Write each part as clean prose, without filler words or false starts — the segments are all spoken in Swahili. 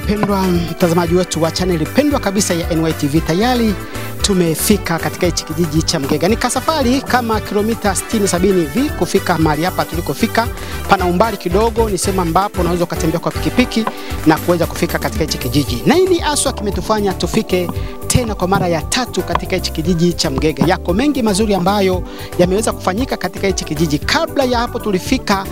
mpendwa mtazamaji wetu wa channel pendwa kabisa ya NYTV, tayari tumefika katika hichi kijiji cha Mgega. Ni kasafari kama kilomita 60-70 hivi kufika mahali hapa tulikofika. Pana umbali kidogo, nisema ambapo unaweza kutembea kwa pikipiki na kuweza kufika katika hichi kijiji. Na nini aswa kimetufanya tufike tena kwa mara ya tatu katika hichi kijiji cha Mgega? Yako mengi mazuri ambayo yameweza kufanyika katika hichi kijiji. Kabla ya hapo tulifika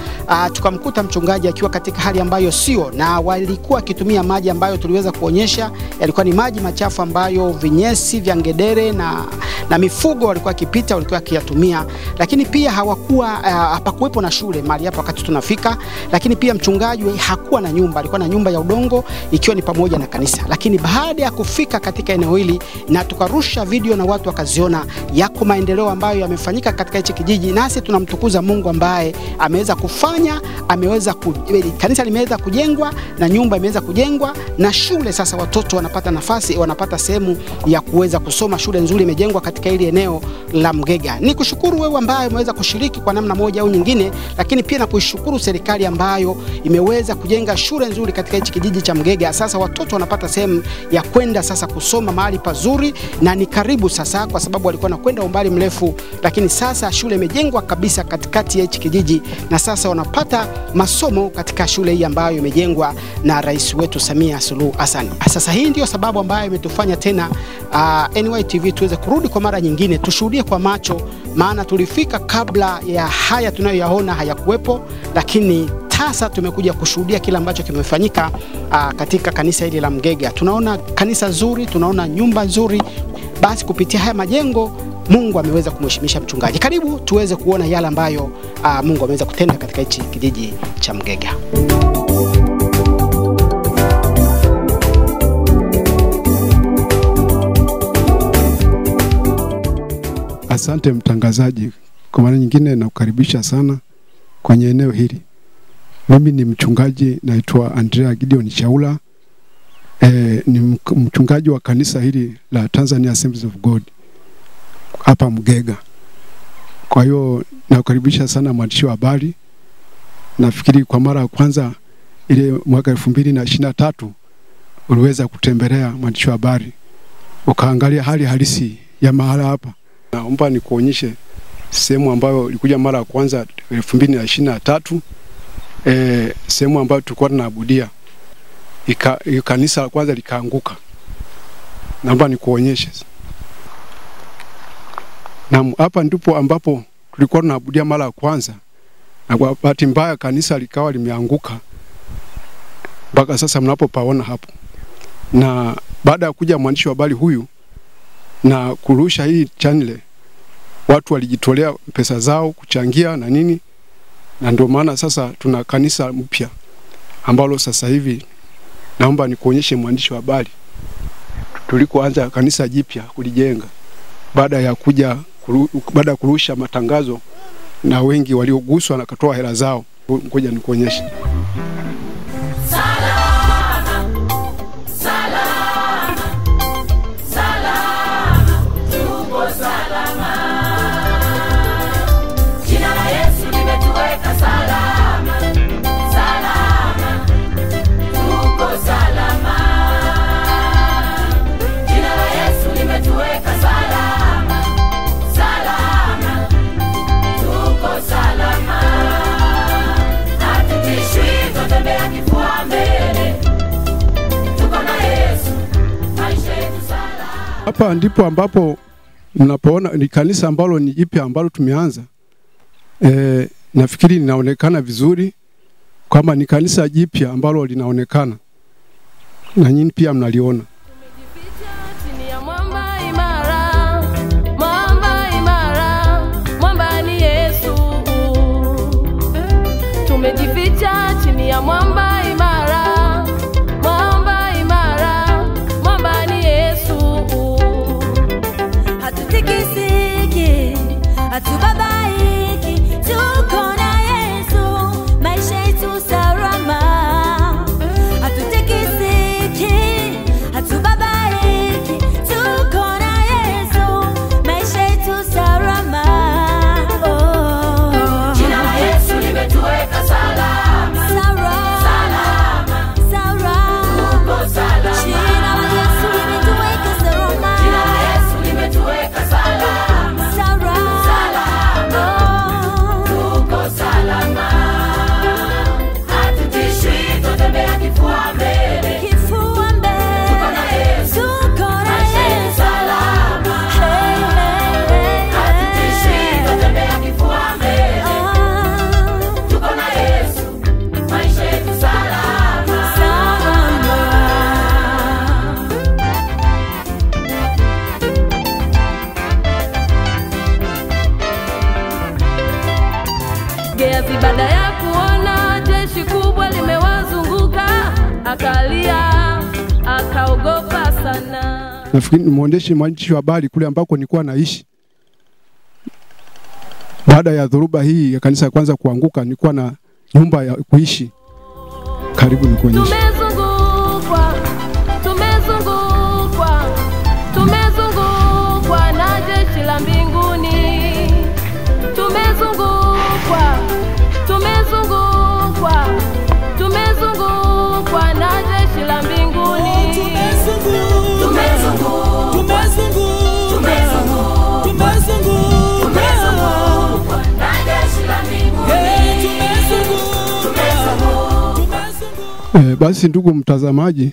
tukamkuta mchungaji akiwa katika hali ambayo sio, na walikuwa kitumia maji ambayo tuliweza kuonyesha yalikuwa ni maji machafu ambayo vinyesi vya ngedere na mifugo walikuwa kipita, walikuwa kiyatumia. Lakini pia hapakuwepo na shule mahali hapa wakati tunafika. Lakini pia mchungaji hakuwa na nyumba, alikuwa na nyumba ya udongo ikiwa ni pamoja na kanisa. Lakini baada ya kufika katika eneo hili na tukarusha video na watu wakaziona, yako maendeleo ambayo yamefanyika katika hichi kijiji, nasi tunamtukuza Mungu ambaye ameweza kufanya, kanisa limeweza kujengwa na nyumba imeweza kujengwa na shule. Sasa watoto wanapata nafasi, wanapata sehemu ya kuweza kusoma. Shule nzuri imejengwa katika hili eneo la Mgega. Nikushukuru wewe ambaye umeweza kushiriki kwa namna moja au nyingine, lakini pia na kuishukuru serikali ambayo imeweza kujenga shule nzuri katika hichi kijiji cha Mgega. Sasa watoto wanapata sehemu ya kwenda sasa kusoma mahali pazuri, na ni karibu sasa, kwa sababu walikuwa nakwenda umbali mrefu. Lakini sasa shule imejengwa kabisa katikati ya hichi kijiji, na sasa wanapata masomo katika shule hii ambayo imejengwa na rais wetu Samia Suluhu Hassan. Sasa hii ndio sababu ambayo imetufanya tena NYTV tuweze kurudi kwa mara nyingine, tushuhudie kwa macho, maana tulifika kabla ya haya tunayoyaona hayakuwepo. Lakini sasa tumekuja kushuhudia kila ambacho kimefanyika katika kanisa hili la Mgega. Tunaona kanisa zuri, tunaona nyumba nzuri. Basi kupitia haya majengo Mungu ameweza kumheshimisha mchungaji. Karibu tuweze kuona yale ambayo Mungu ameweza kutenda katika hichi kijiji cha Mgega. Asante mtangazaji, kwa mara nyingine nakukaribisha sana kwenye eneo hili. Mimi ni mchungaji naitwa Andrea Gideon Chaula. Ni mchungaji wa kanisa hili la Tanzania Assemblies of God hapa Mgega. Kwa hiyo nakukaribisha sana mwandishi wa habari. Nafikiri kwa mara ya kwanza ile mwaka 2023 uliweza kutembelea mwandishi wa habari, ukaangalia hali halisi ya mahala hapa. Naomba nikuonyeshe sehemu ambayo ilikuja mara ya kwanza 2023, sehemu ambayo tulikuwa tunaabudia. Kanisa la kwanza likaanguka. Naomba nikuonyeshe. Na hapa ndipo ambapo tulikuwa tunaabudia mara ya kwanza, na kwa bahati mbaya kanisa likawa limeanguka mpaka sasa mnapopaona hapo. Na baada ya kuja mwandishi wa habari huyu na kurusha hii channel, watu walijitolea pesa zao kuchangia na nini, na ndio maana sasa tuna kanisa mpya ambalo sasa hivi naomba nikuonyeshe mwandishi wa habari. Tulikoanza kanisa jipya kulijenga baada ya kurusha matangazo na wengi walioguswa na katoa hela zao. Ngoja nikuonyeshe. Hapa ndipo ambapo mnapoona ni kanisa ambalo ni jipya ambalo tumeanza. Nafikiri linaonekana vizuri kama ni kanisa jipya ambalo linaonekana, na nyinyi pia mnaliona. Tumejificha chini ya mwamba imara, mwamba imara, mwamba ni Yesu. Hatutikisiki, hatubabaiki, tuko na Yesu, maisha yetu salama. Hatutikisiki, akaogopa sana. Nafikiri nimuondeshe mwandishi wa habari kule ambako nilikuwa naishi. Baada ya dhoruba hii ya kanisa kwanza kuanguka, nilikuwa na nyumba ya kuishi. Karibu nikuonyeshe. Tumezungukwa na jeshi la mbinguni. Tumezungukwa na jeshi la mbinguni. Basi ndugu mtazamaji,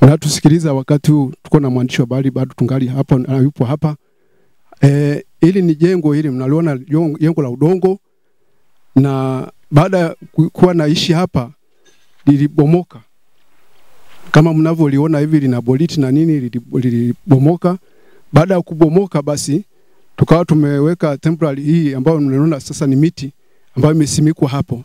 unatusikiliza wakati huu, tuko na mwandishi wa habari bado tungali hapa, yupo hapa. Hili ni jengo hili mnaliona, jengo la udongo, na baada ya kuwa naishi hapa lilibomoka. Kama mnavyoliona hivi lina boliti na nini, lilibomoka. Baada ya kubomoka basi tukawa tumeweka temporary hii ambayo mnaona sasa ni miti ambayo imesimikwa hapo.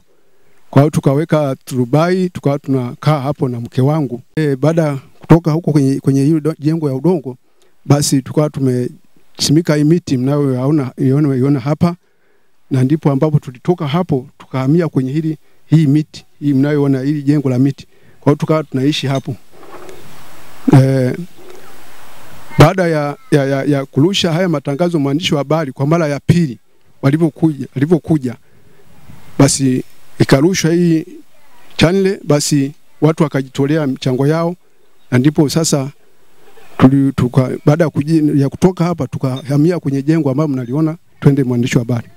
Kwa hiyo tukaweka turubai, tukawa tunakaa hapo na mke wangu. Baada kutoka huko kwenye hilo jengo ya udongo, basi tukawa tumesimika hii miti mnayoiona hapa, na ndipo ambapo tulitoka hapo tukahamia kwenye hii miti hii mnayoona, hili jengo la miti. Kwa hiyo tukawa tunaishi hapo. Baada ya kurusha haya matangazo mwandishi wa habari kwa mara ya pili walivyokuja, basi ikarushwa hii channel, basi watu wakajitolea mchango yao, na ndipo sasa baada ya kutoka hapa tukahamia kwenye jengo ambalo mnaliona. Twende mwandishi wa habari.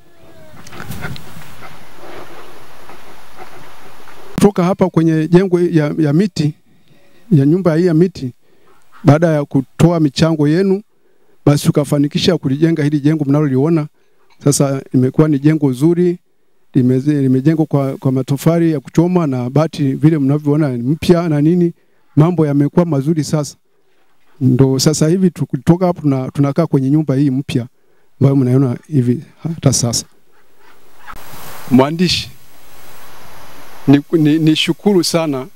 Kutoka hapa kwenye jengo ya miti, ya nyumba hii ya miti, baada ya kutoa michango yenu, basi tukafanikisha kulijenga hili jengo mnaloliona. Sasa imekuwa ni jengo zuri, limejengwa kwa matofali ya kuchoma na bati vile mnavyoona mpya na nini. Mambo yamekuwa mazuri sasa. Ndo sasa hivi tukitoka hapo tunakaa kwenye nyumba hii mpya ambayo mnaona hivi hata sasa. Mwandishi, ni shukuru sana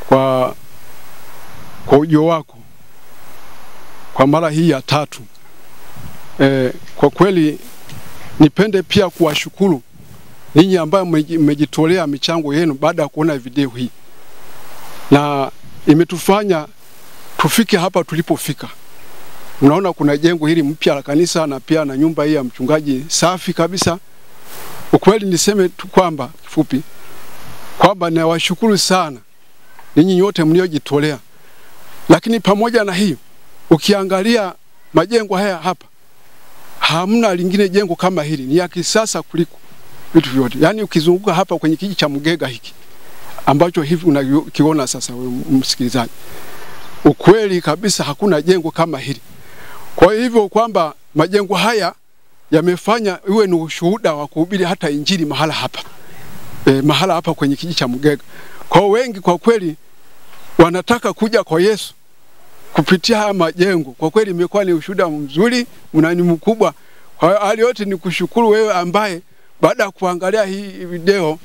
kwa ujio wako kwa mara hii ya 3. Kwa kweli nipende pia kuwashukuru ninyi ambao mmejitolea michango yenu baada ya kuona video hii, na imetufanya tufike hapa tulipofika. Unaona kuna jengo hili mpya la kanisa na pia na nyumba hii ya mchungaji safi kabisa. Ukweli niseme tu kwamba kifupi kwamba nawashukuru sana ninyi nyote mliojitolea. Lakini pamoja na hiyo, ukiangalia majengo haya hapa, hamna lingine jengo kama hili, ni ya kisasa kuliko vitu vyote. Yaani ukizunguka hapa kwenye kijiji cha Mgega hiki ambacho hivi unakiona sasa msikilizaji, ukweli kabisa hakuna jengo kama hili. Kwa hivyo kwamba majengo haya yamefanya iwe ni ushuhuda wa kuhubiri hata injili mahala hapa. Mahala hapa kwenye kijiji cha Mgega. Kwa wengi kwa kweli wanataka kuja kwa Yesu kupitia haya majengo. Kwa kweli imekuwa ni ushuhuda mzuri, mnani mkubwa. Kwa hali yote ni kushukuru wewe ambaye baada ya kuangalia hii video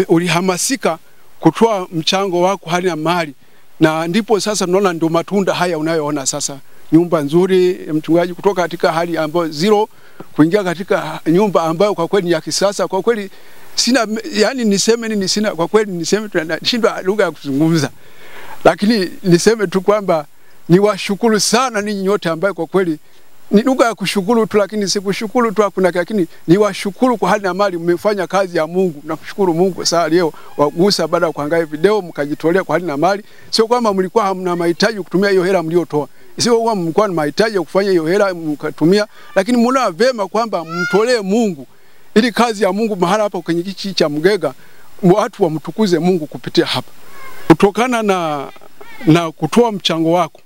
ulihamasika kutoa mchango wako hali na mali, na ndipo sasa tunaona ndio matunda haya unayoona sasa. Nyumba nzuri mchungaji, kutoka katika hali ambayo zero kuingia katika nyumba ambayo kwa kweli ni ya kisasa. Kwa kweli sina, yani niseme nini, sina kwa kweli niseme tunashindwa lugha ya kuzungumza, lakini niseme tu kwamba niwashukuru sana ninyi nyote ambaye kwa kweli ni lugha ya kushukuru tu, lakini sikushukuru tu hakuna, lakini niwashukuru kwa hali na mali mmefanya kazi ya Mungu. Na kushukuru Mungu saa leo wagusa baada ya kuangalia video mkajitolea kwa hali na mali. Sio kwamba mlikuwa hamna mahitaji kutumia hiyo hela mliotoa, sio kwamba mlikuwa na mahitaji ya kufanya hiyo hela mkatumia, lakini mnaona vema kwamba mtolee Mungu ili kazi ya Mungu mahala hapa kwenye kijiji cha Mgega watu wamtukuze Mungu kupitia hapa. Kutokana na kutoa mchango wako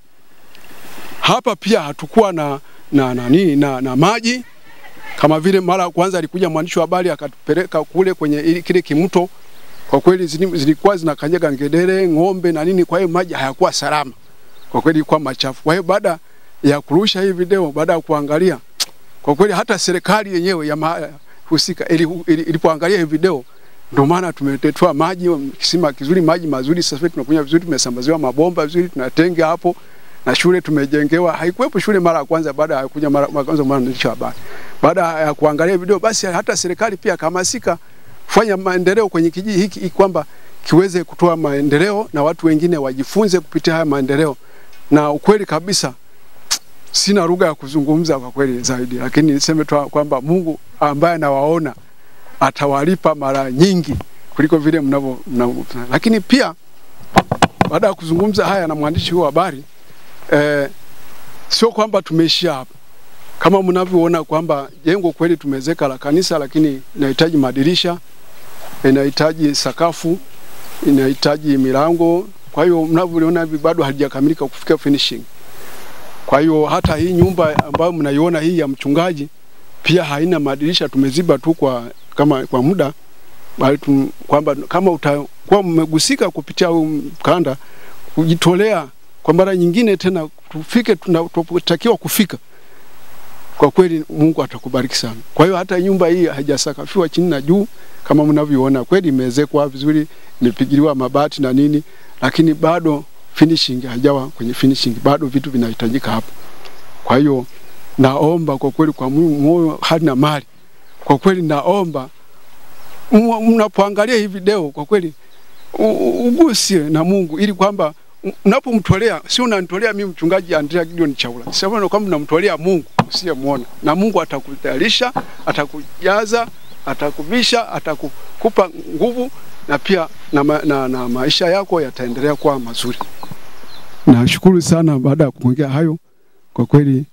hapa, pia hatukuwa na maji kama vile mara kwanza alikuja mwandishi wa habari akatupeleka kule kwenye kile kimto. Kwa kweli zilikuwa zinakanyaga ngedere, ng'ombe na nini, kwa hiyo maji hayakuwa salama. Kwa kweli ilikuwa machafu. Kwa hiyo baada ya kurusha hii video, baada ya kuangalia, kwa kweli hata serikali yenyewe ya husika ilipoangalia hii video Ndio maana tumetetwa maji, kisima kizuri, maji mazuri, sasa tunakunywa vizuri, tumesambaziwa mabomba vizuri, tunatenga hapo, na shule tumejengewa. Haikuwepo shule mara ya kwanza, baada ya kuja mara kwanza mwandishi wa habari. Baada ya kuangalia video, basi hata serikali pia kahamasika kufanya maendeleo kwenye kijiji hiki kwamba kiweze kutoa maendeleo na watu wengine wajifunze kupitia haya maendeleo. Na ukweli kabisa sina lugha ya kuzungumza kwa kweli zaidi, lakini niseme tu kwamba Mungu ambaye anawaona atawalipa mara nyingi kuliko vile mnavyo. Lakini pia baada ya kuzungumza haya na mwandishi wa habari, sio kwamba tumeishia hapa. Kama mnavyoona kwamba jengo kweli tumezeka la kanisa, lakini inahitaji madirisha, inahitaji sakafu, inahitaji milango. Kwa hiyo mnavyoona hivi bado halijakamilika kufika finishing. Kwa hiyo hata hii nyumba ambayo mnaiona hii ya mchungaji pia haina madirisha, tumeziba tu kwa muda, bali kwamba kama utakuwa mmegusika kupitia mkanda, kujitolea kwa mara nyingine tena tufike tunatakiwa kufika, kwa kweli Mungu atakubariki sana. Kwa hiyo hata nyumba hii haijasakafiwa chini na juu kama mnavyoona, kweli imezekwa vizuri, imepigiliwa mabati na nini, lakini bado finishing hajawa kwenye finishing, bado vitu vinahitajika hapo. Kwa hiyo naomba kwa kweli kwa moyo hadi na mali, kwa kweli naomba mnapoangalia hii video kwa kweli ugusie na Mungu, ili kwamba unapomtolea, sio unanitolea mimi mchungaji Andrea Gideon Chaula, sio kwamba unamtolea Mungu usiyemuona, na Mungu atakutayarisha, atakujaza, atakuvisha, atakupa nguvu, na pia na maisha yako yataendelea kuwa mazuri. Nashukuru sana. Baada ya kuongea hayo, kwa kweli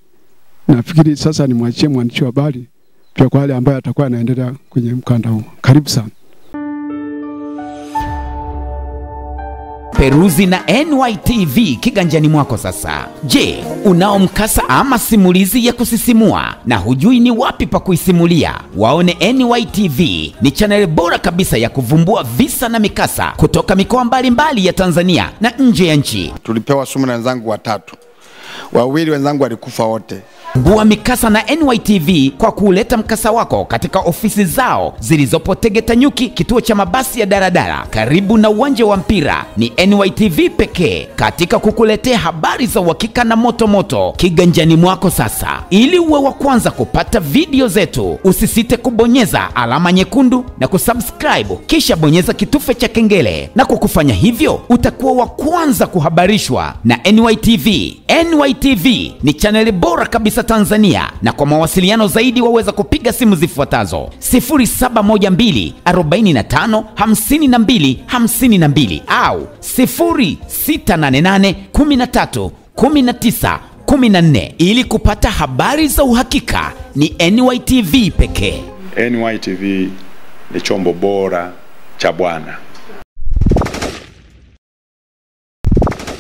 nafikiri sasa nimwachie mwandishi wa habari pia kwa wale ambao atakuwa anaendelea kwenye mkanda huu. Karibu sana. Peruzi na NYTV kiganjani mwako sasa. Je, unao mkasa ama simulizi ya kusisimua na hujui ni wapi pa kuisimulia? Waone NYTV ni channel bora kabisa ya kuvumbua visa na mikasa kutoka mikoa mbalimbali ya Tanzania na nje ya nchi. Tulipewa sumu na wenzangu 3. Wawili wenzangu walikufa wote. Vumbua mikasa na NYTV kwa kuleta mkasa wako katika ofisi zao zilizopo Tegeta Nyuki, kituo cha mabasi ya daradara karibu na uwanja wa mpira. Ni NYTV pekee katika kukuletea habari za uhakika na moto kiganjani mwako sasa. Ili uwe wa kwanza kupata video zetu, usisite kubonyeza alama nyekundu na kusubscribe, kisha bonyeza kitufe cha kengele, na kwa kufanya hivyo utakuwa wa kwanza kuhabarishwa na NYTV. NYTV ni channel bora kabisa Tanzania, na kwa mawasiliano zaidi waweza kupiga simu zifuatazo: 0712 45 52 52 au 0688 13 19 14. Ili kupata habari za uhakika ni NYTV pekee. NYTV ni chombo bora cha Bwana.